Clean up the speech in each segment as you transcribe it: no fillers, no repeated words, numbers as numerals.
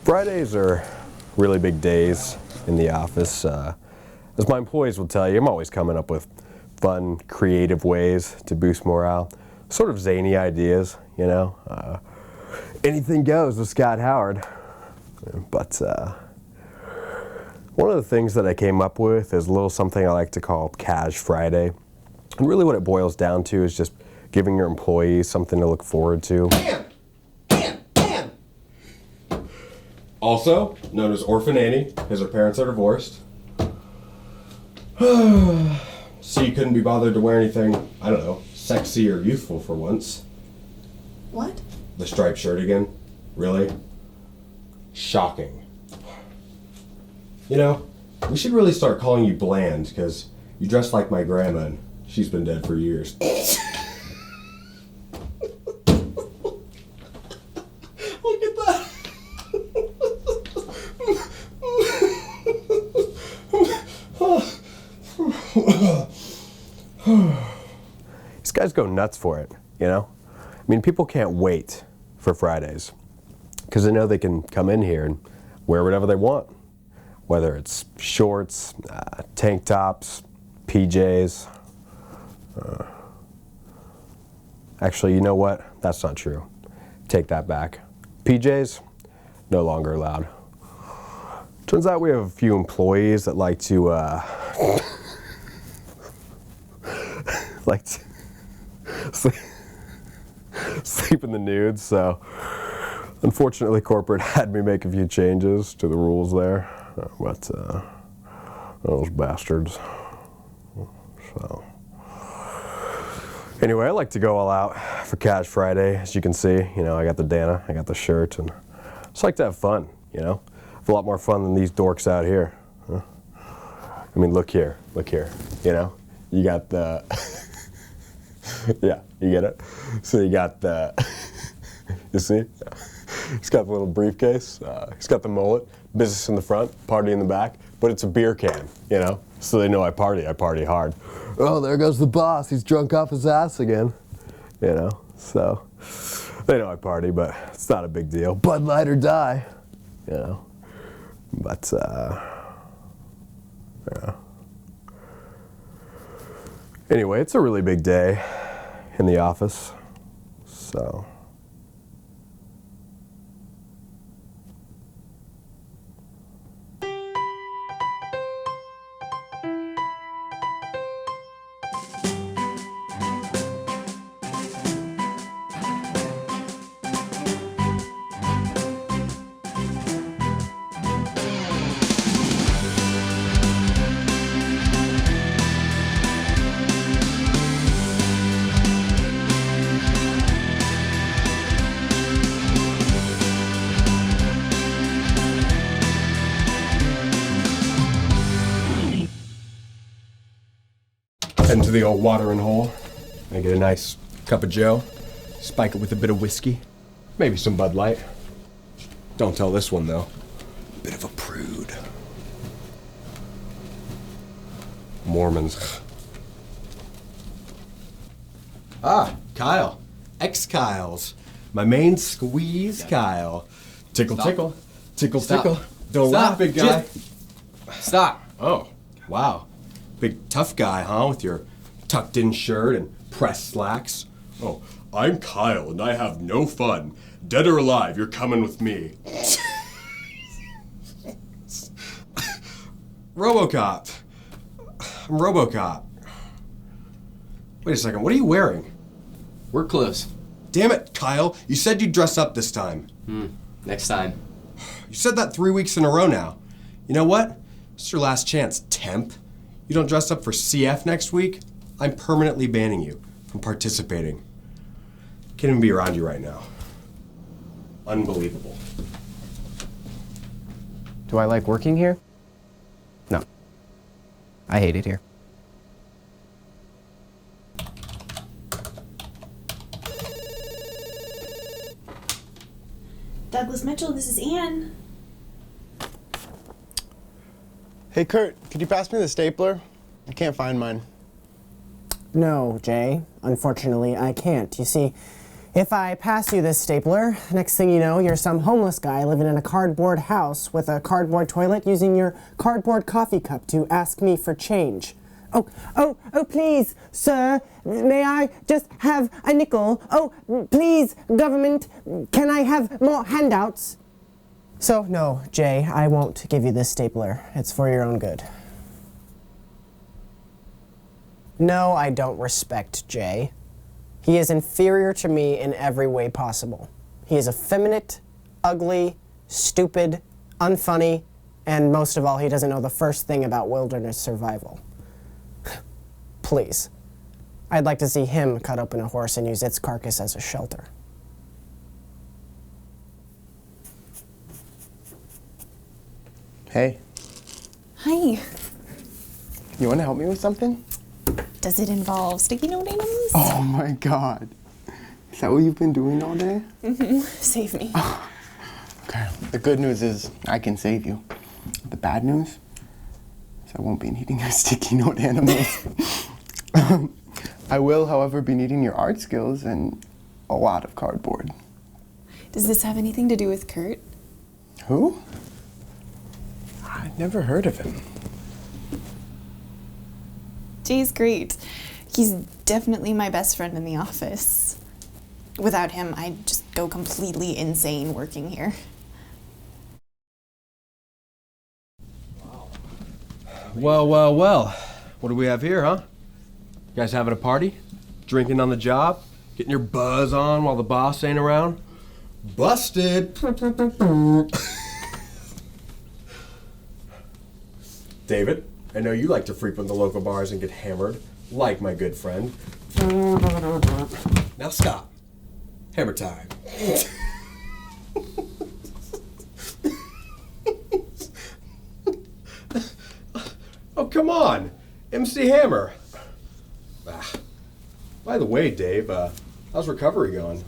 Fridays are really big days in the office. As my employees will tell you, I'm always coming up with fun, creative ways to boost morale. Sort of zany ideas, you know. Anything goes with Scott Howard. But one of the things that I came up with is a little something I like to call Cash Friday. And really what it boils down to is just giving your employees something to look forward to. Bam! Bam! Bam! Also known as Orphan Annie, because her parents are divorced. So you couldn't be bothered to wear anything, I don't know, sexy or youthful for once. What? The striped shirt again? Really? Shocking. You know, we should really start calling you Bland, because you dress like my grandma and she's been dead for years. Look at that. These guys go nuts for it, you know? I mean, people can't wait for Fridays because they know they can come in here and wear whatever they want, whether it's shorts, tank tops, PJs. Actually, you know what? That's not true. Take that back. PJs, no longer allowed. Turns out we have a few employees that like to sleep in the nude, so unfortunately corporate had me make a few changes to the rules there, but those bastards. So anyway, I like to go all out for Cash Friday. As you can see, you know, I got the Dana, I got the shirt, and I just like to have fun, you know? Have a lot more fun than these dorks out here. Huh? I mean, look here, you know? You got the, yeah, you get it? So you got the, you see? He's got the little briefcase, he's got the mullet, business in the front, party in the back, but it's a beer can, you know? So they know I party hard. Oh, there goes the boss, he's drunk off his ass again, you know? So they know I party, but it's not a big deal. Bud Light or die, you know? But, yeah. Anyway, it's a really big day in the office, so. Into the old watering hole. I get a nice cup of joe, spike it with a bit of whiskey, maybe some Bud Light. Don't tell this one though. Bit of a prude. Mormons. Ah, Kyle. Ex-Kyles. My main squeeze, Kyle. Tickle, Stop. tickle. Tickle, Stop. tickle. Don't Stop. laugh, big guy. Stop. Oh, wow. Big tough guy, huh? With your tucked in shirt and pressed slacks. Oh, I'm Kyle and I have no fun. Dead or alive, you're coming with me. RoboCop. I'm RoboCop. Wait a second, what are you wearing? We're close. Damn it, Kyle. You said you'd dress up this time. Next time. You said that 3 weeks in a row now. You know what? It's your last chance, temp. You don't dress up for CF next week, I'm permanently banning you from participating. Can't even be around you right now. Unbelievable. Do I like working here? No. I hate it here. Douglas Mitchell, this is Ann. Hey Kurt, could you pass me the stapler? I can't find mine. No, Jay. Unfortunately, I can't. You see, If I pass you this stapler, next thing you know, you're some homeless guy living in a cardboard house with a cardboard toilet using your cardboard coffee cup to ask me for change. Oh, please, sir, may I just have a nickel? Oh, please, government, can I have more handouts? So, no, Jay, I won't give you this stapler. It's for your own good. No, I don't respect Jay. He is inferior to me in every way possible. He is effeminate, ugly, stupid, unfunny, and most of all, he doesn't know the first thing about wilderness survival. Please. I'd like to see him cut open a horse and use its carcass as a shelter. Hey, Hi. you want to help me with something? Does it involve sticky note animals? Oh my god. Is that what you've been doing all day? Save me. Okay. The good news is I can save you. The bad news is I won't be needing your sticky note animals. I will, however, be needing your art skills and a lot of cardboard. Does this have anything to do with Kurt? Who? I'd never heard of him. Jay's great. He's definitely my best friend in the office. Without him, I'd just go completely insane working here. Well. What do we have here, huh? You guys having a party? Drinking on the job? Getting your buzz on while the boss ain't around? Busted! David, I know you like to frequent the local bars and get hammered, like my good friend. Now stop. Hammer time. Oh, come on. MC Hammer. By the way, Dave, how's recovery going?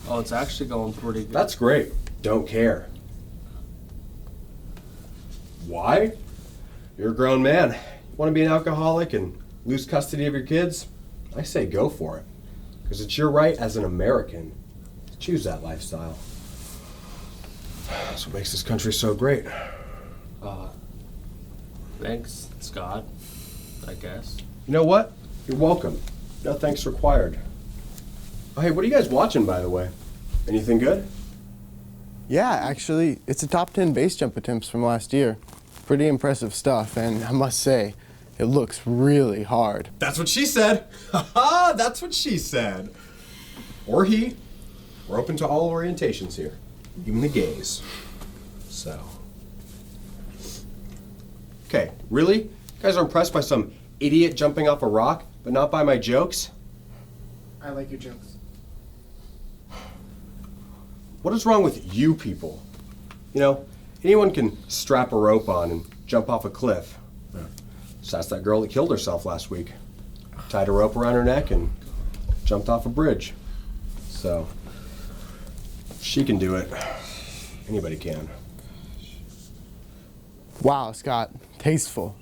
Oh, it's actually going pretty good. That's great. Don't care. Why? You're a grown man. You want to be an alcoholic and lose custody of your kids? I say go for it. Because it's your right as an American to choose that lifestyle. That's what makes this country so great. Thanks, Scott, I guess. You know what? You're welcome. No thanks required. Oh, hey, what are you guys watching, by the way? Anything good? Yeah, actually, it's a top 10 base jump attempts from last year. Pretty impressive stuff, and I must say, it looks really hard. That's what she said. Haha, that's what she said. Or he. We're open to all orientations here, even the gays. So. Okay, really? You guys are impressed by some idiot jumping off a rock, but not by my jokes? I like your jokes. What is wrong with you people? You know, anyone can strap a rope on and jump off a cliff. Just ask that girl that killed herself last week. Tied a rope around her neck and jumped off a bridge. So, if she can do it, anybody can. Wow, Scott, tasteful.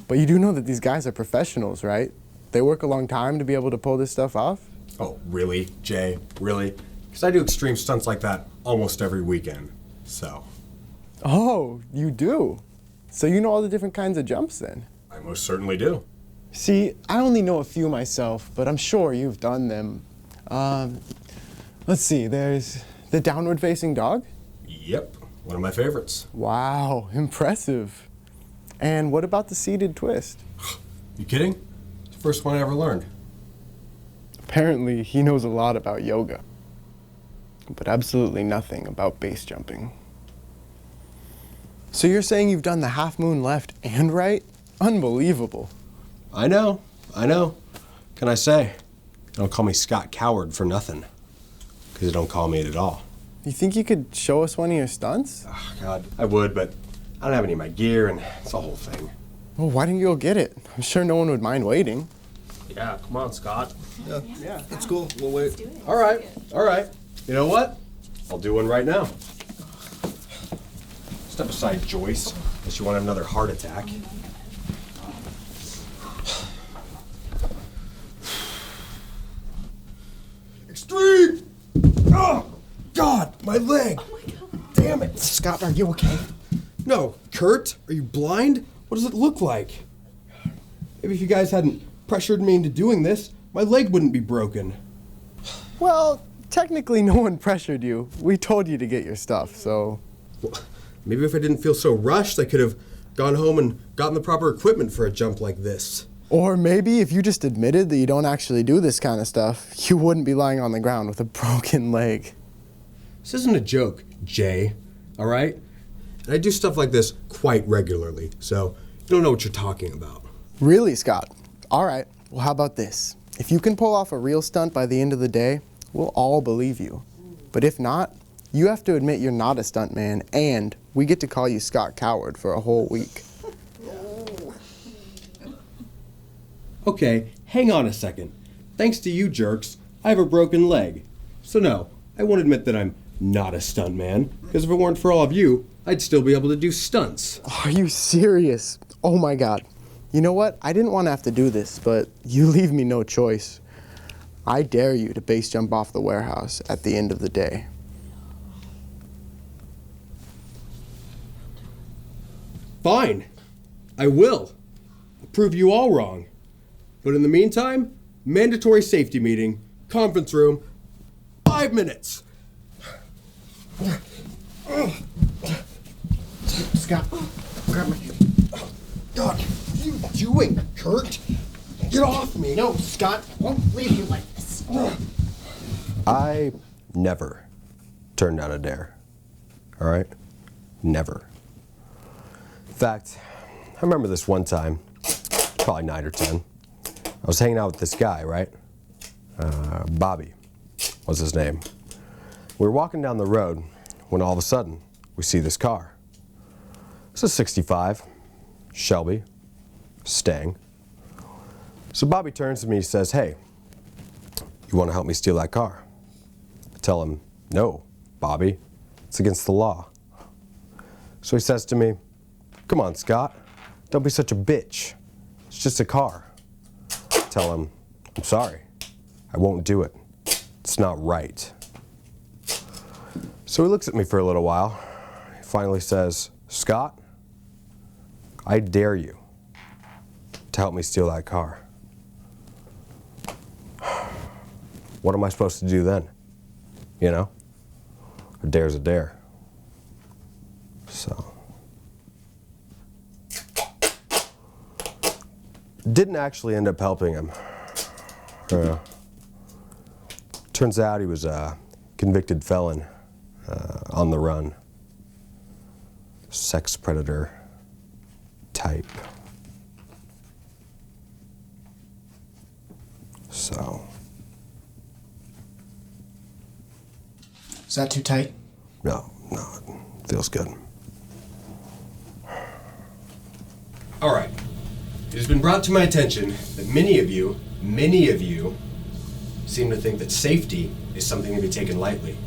But you do know that these guys are professionals, right? They work a long time to be able to pull this stuff off? Oh, really, Jay? Really? Because I do extreme stunts like that almost every weekend, so. Oh, you do? So you know all the different kinds of jumps then? I most certainly do. See, I only know a few myself, but I'm sure you've done them. Let's see, there's the downward facing dog? Yep, one of my favorites. Wow, impressive. And what about the seated twist? You kidding? It's the first one I ever learned. Apparently, he knows a lot about yoga, but absolutely nothing about base jumping. So you're saying you've done the half moon left and right? Unbelievable. I know. Can I say? Don't call me Scott Coward for nothing. Because you don't call me it at all. You think you could show us one of your stunts? Oh, God, I would, but I don't have any of my gear, and it's a whole thing. Well, why didn't you go get it? I'm sure no one would mind waiting. Yeah, come on, Scott. Yeah, it's cool. We'll wait. All right. You know what? I'll do one right now. Step aside, Joyce, unless you want another heart attack. Extreme God, my leg! Oh my God. Damn it! Scott, are you okay? No, Kurt, are you blind? What does it look like? Maybe if you guys hadn't pressured me into doing this, my leg wouldn't be broken. Well, technically no one pressured you. We told you to get your stuff, so... Well, maybe if I didn't feel so rushed, I could have gone home and gotten the proper equipment for a jump like this. Or maybe if you just admitted that you don't actually do this kind of stuff, you wouldn't be lying on the ground with a broken leg. This isn't a joke, Jay, all right? And I do stuff like this quite regularly, so you don't know what you're talking about. Really, Scott? All right, well, how about this? If you can pull off a real stunt by the end of the day, we'll all believe you. But if not, you have to admit you're not a stuntman, and we get to call you Scott Coward for a whole week. Okay, hang on a second. Thanks to you jerks, I have a broken leg. So no, I won't admit that I'm not a stuntman, because if it weren't for all of you, I'd still be able to do stunts. Are you serious? Oh my God. You know what? I didn't want to have to do this, but you leave me no choice. I dare you to base jump off the warehouse at the end of the day. Fine, I will. I'll prove you all wrong. But in the meantime, mandatory safety meeting, conference room, 5 minutes. Scott, grab my hand. God, what are you doing, Kurt? Get off me. No, Scott, I won't leave you like this. I never turn down a dare. All right? Never. In fact, I remember this one time, probably 9 or 10. I was hanging out with this guy, right? Bobby was his name. We were walking down the road when all of a sudden we see this car. It's a 65 Shelby Stang. So Bobby turns to me and says, "Hey, you want to help me steal that car?" I tell him, "No, Bobby, it's against the law." So he says to me, "Come on, Scott, don't be such a bitch. It's just a car." I tell him, "I'm sorry, I won't do it. It's not right." So he looks at me for a little while. He finally says, "Scott, I dare you to help me steal that car." What am I supposed to do then? You know? A dare's a dare. So. Didn't actually end up helping him. Turns out he was a convicted felon on the run. Sex predator type. So. Is that too tight? No, it feels good. All right. It has been brought to my attention that many of you seem to think that safety is something to be taken lightly.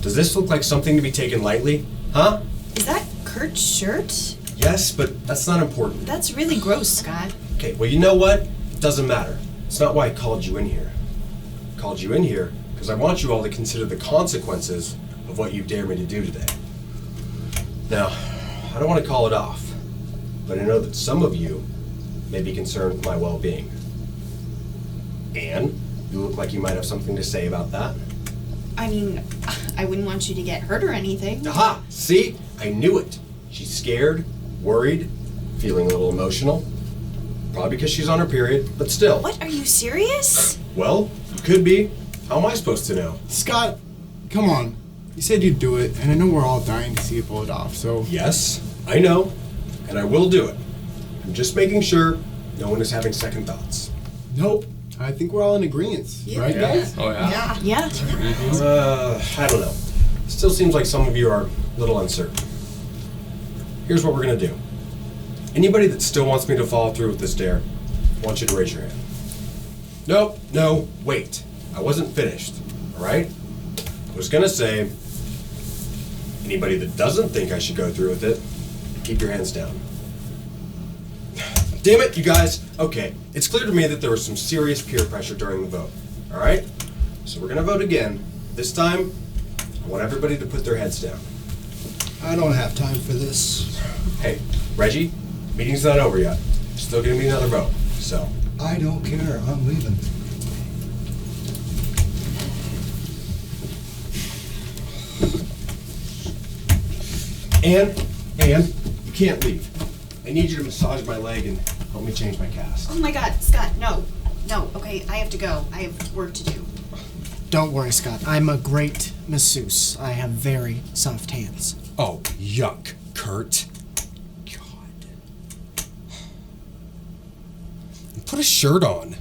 Does this look like something to be taken lightly? Huh? Is that Kurt's shirt? Yes, but that's not important. That's really gross, Scott. Okay, well, you know what? It doesn't matter. It's not why I called you in here. I called you in here because I want you all to consider the consequences of what you dare me to do today. Now, I don't want to call it off, but I know that some of you may be concerned with my well-being. Anne, you look like you might have something to say about that. I mean, I wouldn't want you to get hurt or anything. Aha! See? I knew it. She's scared, worried, feeling a little emotional. Probably because she's on her period, but still. What? Are you serious? Well, it could be. How am I supposed to know? Scott, come on. You said you'd do it, and I know we're all dying to see you pull it off, so... Yes, I know, and I will do it. I'm just making sure no one is having second thoughts. Nope. I think we're all in agreement, right, guys? Oh, yeah. Yeah. I don't know. Still seems like some of you are a little uncertain. Here's what we're gonna do. Anybody that still wants me to follow through with this dare, I want you to raise your hand. Nope, no, wait. I wasn't finished, all right? I was gonna say, anybody that doesn't think I should go through with it, keep your hands down. Damn it, you guys. Okay, it's clear to me that there was some serious peer pressure during the vote, all right? So we're gonna vote again. This time, I want everybody to put their heads down. I don't have time for this. Hey, Reggie, meeting's not over yet. Still gonna be another vote, so. I don't care. I'm leaving. Ann, you can't leave. I need you to massage my leg and help me change my cast. Oh my God, Scott, no. No, okay, I have to go. I have work to do. Don't worry, Scott. I'm a great masseuse. I have very soft hands. Oh, yuck, Kurt. God. Put a shirt on.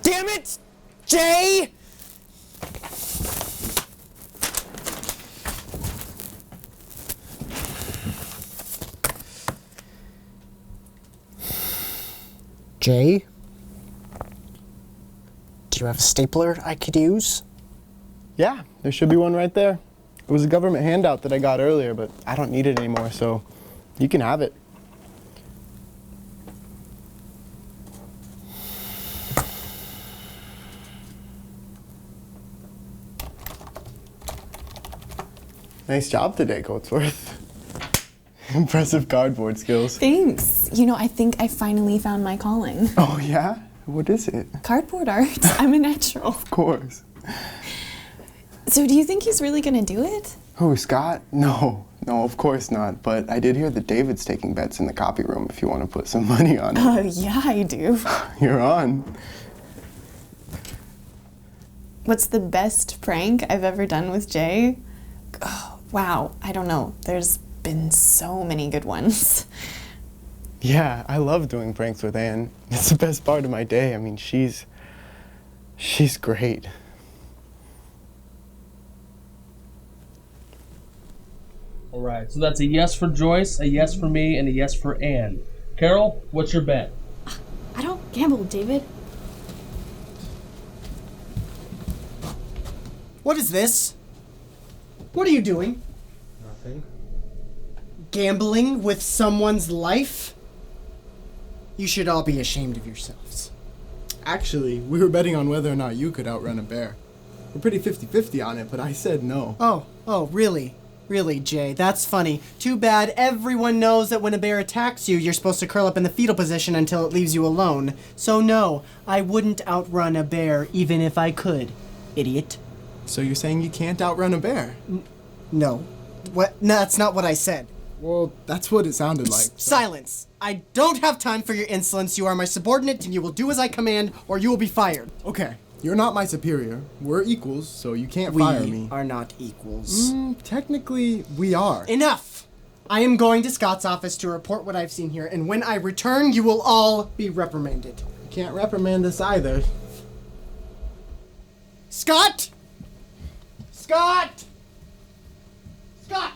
Damn it! Jay! Jay? Do you have a stapler I could use? Yeah, there should be one right there. It was a government handout that I got earlier, but I don't need it anymore, so you can have it. Nice job today, Coatsworth. Impressive cardboard skills. Thanks. You know, I think I finally found my calling. Oh yeah? What is it? Cardboard art. I'm a natural. Of course. So do you think he's really gonna do it? Who, Scott? No, of course not. But I did hear that David's taking bets in the copy room if you want to put some money on it. Oh, yeah, I do. You're on. What's the best prank I've ever done with Jay? Oh, wow, I don't know. There's been so many good ones. Yeah, I love doing pranks with Anne. It's the best part of my day. I mean, she's great. All right, so that's a yes for Joyce, a yes for me, and a yes for Anne. Carol, what's your bet? I don't gamble, David. What is this? What are you doing? Nothing. Gambling with someone's life? You should all be ashamed of yourselves. Actually, we were betting on whether or not you could outrun a bear. We're pretty 50-50 on it, but I said no. Oh, really? Really, Jay, that's funny. Too bad everyone knows that when a bear attacks you, you're supposed to curl up in the fetal position until it leaves you alone. So no, I wouldn't outrun a bear even if I could. Idiot. So you're saying you can't outrun a bear? No. What? No, that's not what I said. Well, that's what it sounded like. Silence! I don't have time for your insolence. You are my subordinate and you will do as I command or you will be fired. Okay, you're not my superior. We're equals, so you can't fire me. We are not equals. Technically, we are. Enough! I am going to Scott's office to report what I've seen here, and when I return, you will all be reprimanded. You can't reprimand us either. Scott! Scott! Scott!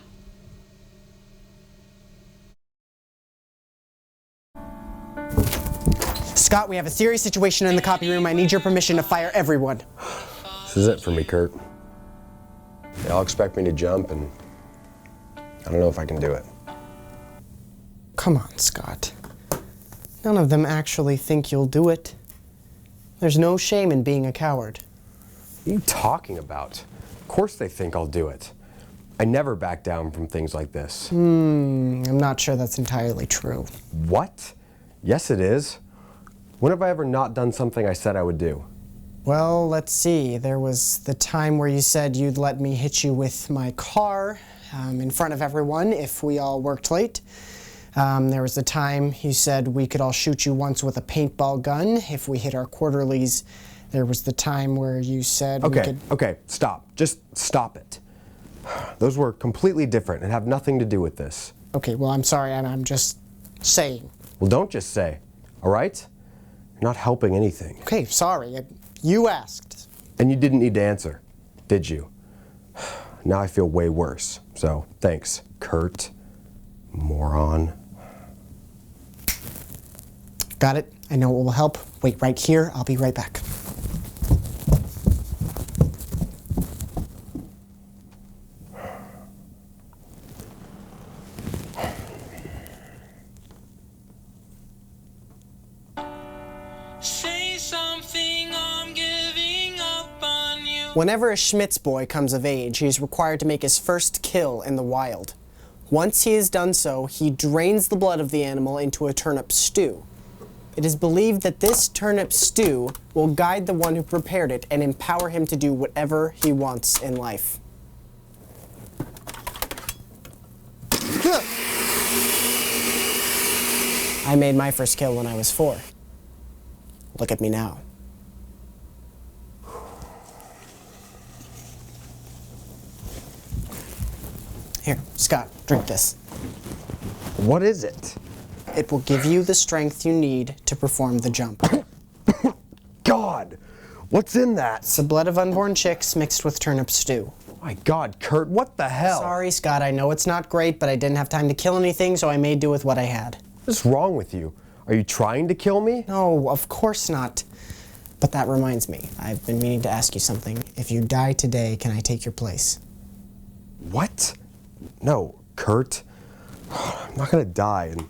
Scott, we have a serious situation in the copy room. I need your permission to fire everyone. This is it for me, Kurt. They all expect me to jump, and I don't know if I can do it. Come on, Scott. None of them actually think you'll do it. There's no shame in being a coward. What are you talking about? Of course they think I'll do it. I never back down from things like this. I'm not sure that's entirely true. What? Yes, it is. When have I ever not done something I said I would do? Well, let's see. There was the time where you said you'd let me hit you with my car in front of everyone if we all worked late. There was the time you said we could all shoot you once with a paintball gun if we hit our quarterlies. There was the time where you said we could... Okay, stop. Just stop it. Those were completely different and have nothing to do with this. Okay, well, I'm sorry, and I'm just saying. Well, don't just say, all right? You're not helping anything. Okay, sorry. You asked. And you didn't need to answer, did you? Now I feel way worse. So, thanks, Kurt. Moron. Got it. I know what will help. Wait right here. I'll be right back. Say something, I'm giving up on you. Whenever a Schmitz boy comes of age, he is required to make his first kill in the wild. Once he has done so, he drains the blood of the animal into a turnip stew. It is believed that this turnip stew will guide the one who prepared it and empower him to do whatever he wants in life. I made my first kill when I was 4. Look at me now. Here, Scott, drink this. What is it? It will give you the strength you need to perform the jump. God, what's in that? It's the blood of unborn chicks mixed with turnip stew. Oh my God, Kurt, what the hell? Sorry, Scott, I know it's not great, but I didn't have time to kill anything, so I made do with what I had. What's wrong with you? Are you trying to kill me? No, of course not. But that reminds me, I've been meaning to ask you something. If you die today, can I take your place? What? No, Kurt. I'm not gonna die, and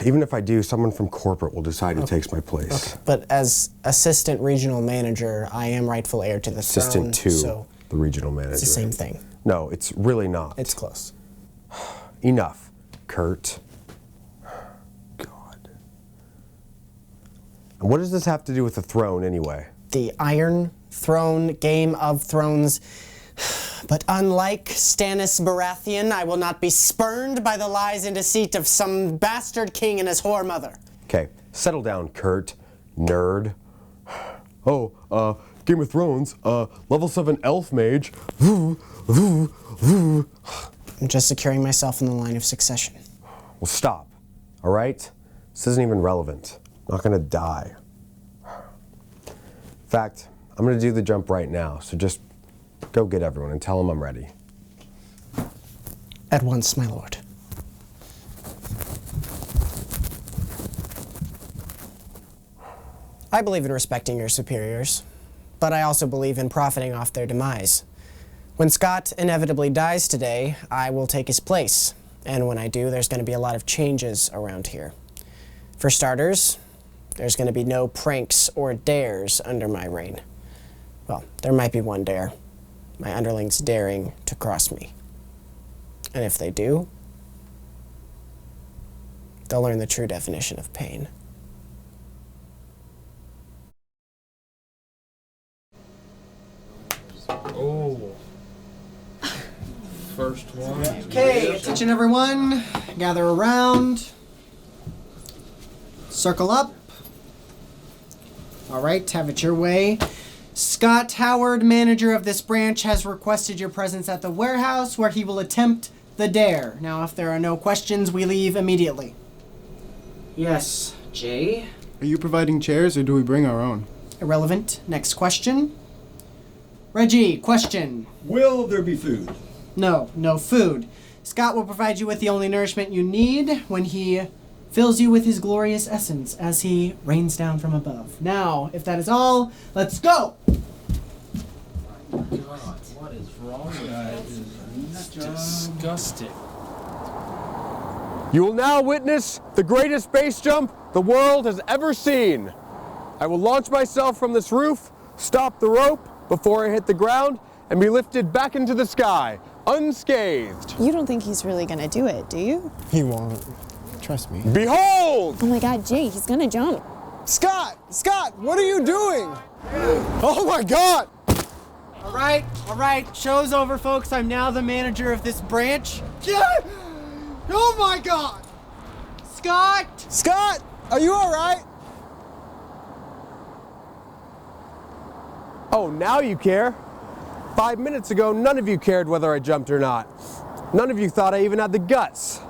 even if I do, someone from corporate will decide who takes my place. Okay. But as assistant regional manager, I am rightful heir to the throne. Assistant to so the regional manager. it's the same thing. No, it's really not. It's close. Enough, Kurt. God. And what does this have to do with the throne, anyway? The Iron Throne, Game of Thrones. But unlike Stannis Baratheon, I will not be spurned by the lies and deceit of some bastard king and his whore mother. Okay, settle down, Kurt. Nerd. Oh, Game of Thrones, level 7 elf mage. I'm just securing myself in the line of succession. Well, stop, all right? This isn't even relevant. I'm not gonna die. In fact, I'm gonna do the jump right now, so just go get everyone and tell them I'm ready. At once, my lord. I believe in respecting your superiors, but I also believe in profiting off their demise. When Scott inevitably dies today, I will take his place. And when I do, there's going to be a lot of changes around here. For starters, there's going to be no pranks or dares under my reign. Well, there might be one dare. My underlings daring to cross me. And if they do, they'll learn the true definition of pain. Oh. First one. Okay, attention everyone. Gather around. Circle up. All right, have it your way. Scott Howard, manager of this branch, has requested your presence at the warehouse where he will attempt the dare. Now, if there are no questions, we leave immediately. Yes, Jay? Are you providing chairs or do we bring our own? Irrelevant. Next question. Reggie, question. Will there be food? No, no food. Scott will provide you with the only nourishment you need when he fills you with his glorious essence as he rains down from above. Now, if that is all, let's go! What is wrong with that? It's disgusting. You will now witness the greatest base jump the world has ever seen. I will launch myself from this roof, stop the rope before I hit the ground, and be lifted back into the sky, unscathed. You don't think he's really gonna do it, do you? He won't. Trust me. Behold! Oh my God, Jay, he's gonna jump. Scott! Scott, what are you doing? Oh my God! All right, show's over, folks. I'm now the manager of this branch. Oh my God! Scott! Scott, are you all right? Oh, now you care. 5 minutes ago, none of you cared whether I jumped or not. None of you thought I even had the guts.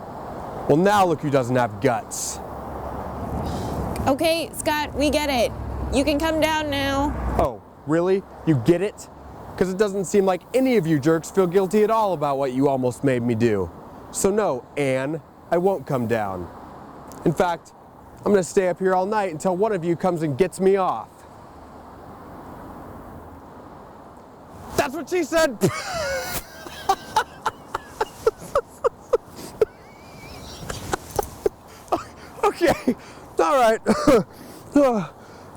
Well, now look who doesn't have guts. Okay, Scott, we get it. You can come down now. Oh, really? You get it? Because it doesn't seem like any of you jerks feel guilty at all about what you almost made me do. So no, Anne, I won't come down. In fact, I'm gonna stay up here all night until one of you comes and gets me off. That's what she said. Okay, all right.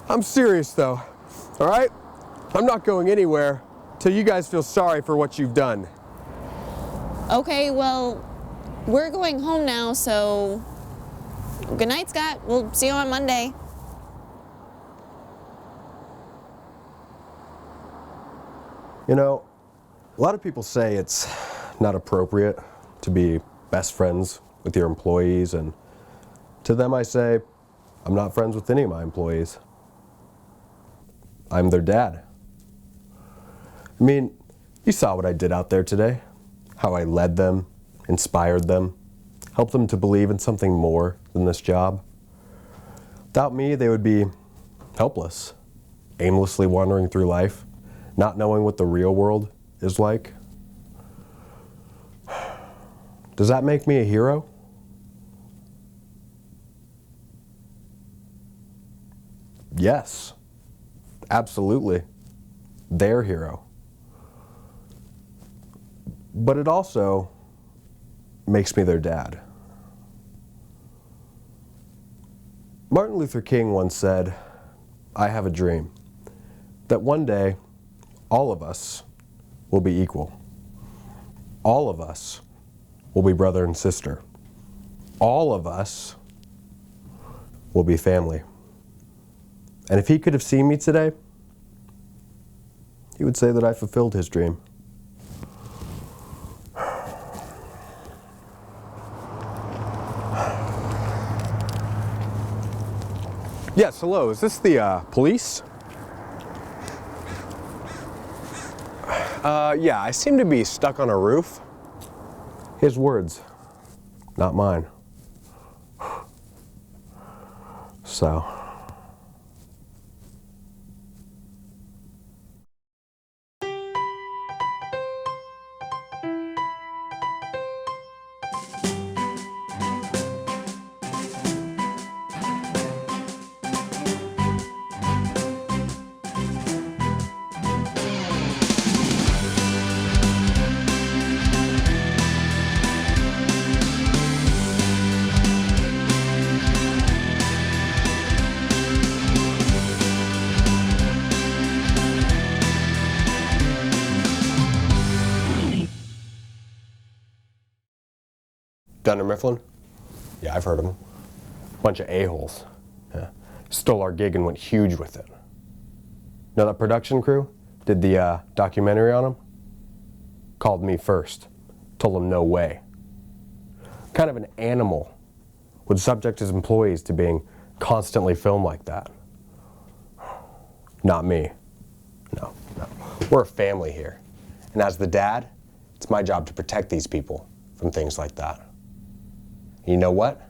I'm serious though, all right? I'm not going anywhere till you guys feel sorry for what you've done. Okay, well, we're going home now, so good night, Scott. We'll see you on Monday. You know, a lot of people say it's not appropriate to be best friends with your employees, and to them I say, I'm not friends with any of my employees. I'm their dad. I mean, you saw what I did out there today, how I led them, inspired them, helped them to believe in something more than this job. Without me, they would be helpless, aimlessly wandering through life, not knowing what the real world is like. Does that make me a hero? Yes, absolutely. Their hero. But it also makes me their dad. Martin Luther King once said, I have a dream that one day all of us will be equal. All of us will be brother and sister. All of us will be family. And if he could have seen me today, he would say that I fulfilled his dream. Yes, hello, is this the police? Yeah, I seem to be stuck on a roof. His words, not mine. So. Dunder Mifflin? Yeah, I've heard of them. Bunch of a-holes. Yeah. Stole our gig and went huge with it. Know that production crew did the documentary on them? Called me first. Told them no way. Kind of an animal would subject his employees to being constantly filmed like that. Not me. No. We're a family here. And as the dad, it's my job to protect these people from things like that. And you know what?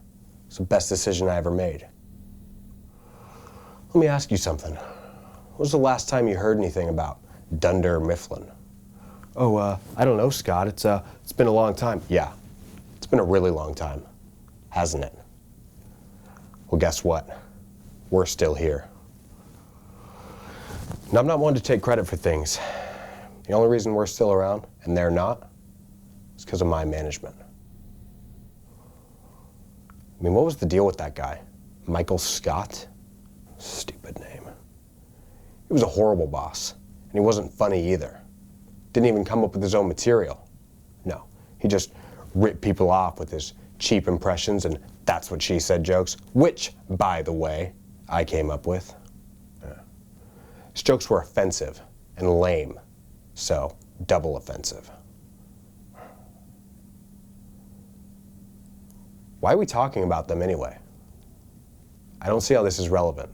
It's the best decision I ever made. Let me ask you something. When was the last time you heard anything about Dunder Mifflin? Oh, I don't know, Scott. It's been a long time. Yeah, it's been a really long time, hasn't it? Well, guess what? We're still here. And I'm not one to take credit for things. The only reason we're still around, and they're not, is because of my management. I mean, what was the deal with that guy? Michael Scott? Stupid name. He was a horrible boss, and he wasn't funny either. Didn't even come up with his own material. No, he just ripped people off with his cheap impressions and that's what she said jokes, which, by the way, I came up with. His jokes were offensive and lame, so double offensive. Why are we talking about them anyway? I don't see how this is relevant.